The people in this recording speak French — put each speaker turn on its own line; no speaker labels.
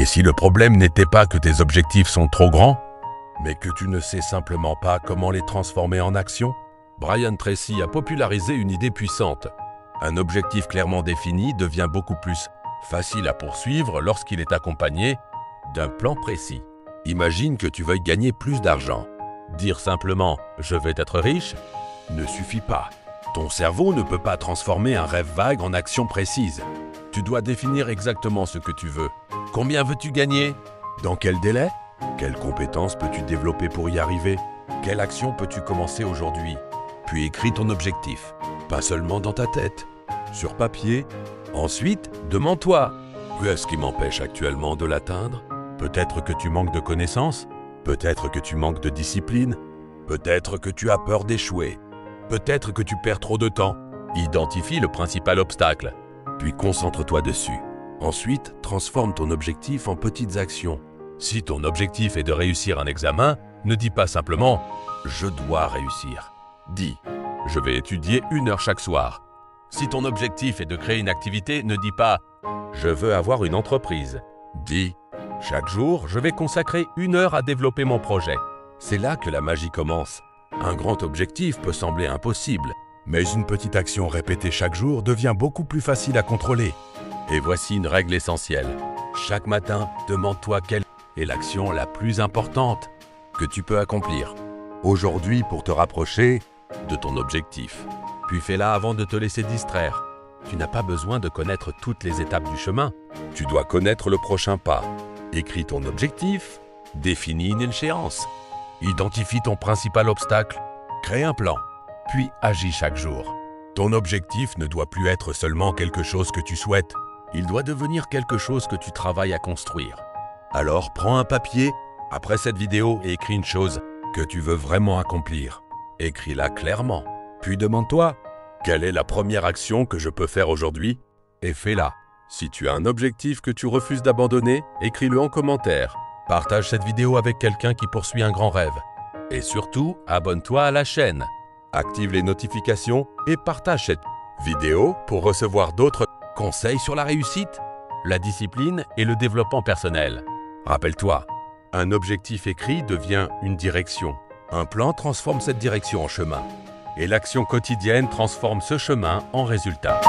Et si le problème n'était pas que tes objectifs sont trop grands, mais que tu ne sais simplement pas comment les transformer en action? Brian Tracy a popularisé une idée puissante. Un objectif clairement défini devient beaucoup plus facile à poursuivre lorsqu'il est accompagné d'un plan précis. Imagine que tu veuilles gagner plus d'argent. Dire simplement « je vais être riche » ne suffit pas. Ton cerveau ne peut pas transformer un rêve vague en action précise. Tu dois définir exactement ce que tu veux. Combien veux-tu gagner? Dans quel délai? Quelles compétences peux-tu développer pour y arriver? Quelle action peux-tu commencer aujourd'hui? Puis écris ton objectif, pas seulement dans ta tête, sur papier. Ensuite, demande-toi, qu'est-ce qui m'empêche actuellement de l'atteindre? Peut-être que tu manques de connaissances, peut-être que tu manques de discipline, peut-être que tu as peur d'échouer, peut-être que tu perds trop de temps. Identifie le principal obstacle, puis concentre-toi dessus. Ensuite, transforme ton objectif en petites actions. Si ton objectif est de réussir un examen, ne dis pas simplement « je dois réussir ». Dis « je vais étudier 1 heure chaque soir ». Si ton objectif est de créer une activité, ne dis pas « je veux avoir une entreprise ». Dis « chaque jour, je vais consacrer 1 heure à développer mon projet ». C'est là que la magie commence. Un grand objectif peut sembler impossible, mais une petite action répétée chaque jour devient beaucoup plus facile à contrôler. Et voici une règle essentielle. Chaque matin, demande-toi quelle est l'action la plus importante que tu peux accomplir aujourd'hui pour te rapprocher de ton objectif. Puis fais-la avant de te laisser distraire. Tu n'as pas besoin de connaître toutes les étapes du chemin. Tu dois connaître le prochain pas. Écris ton objectif, définis une échéance. Identifie ton principal obstacle, crée un plan, puis agis chaque jour. Ton objectif ne doit plus être seulement quelque chose que tu souhaites. Il doit devenir quelque chose que tu travailles à construire. Alors prends un papier après cette vidéo et écris une chose que tu veux vraiment accomplir. Écris-la clairement. Puis demande-toi, quelle est la première action que je peux faire aujourd'hui? Et fais-la. Si tu as un objectif que tu refuses d'abandonner, écris-le en commentaire. Partage cette vidéo avec quelqu'un qui poursuit un grand rêve. Et surtout, abonne-toi à la chaîne. Active les notifications et partage cette vidéo pour recevoir d'autres conseils sur la réussite, la discipline et le développement personnel. Rappelle-toi, un objectif écrit devient une direction. Un plan transforme cette direction en chemin. Et l'action quotidienne transforme ce chemin en résultat.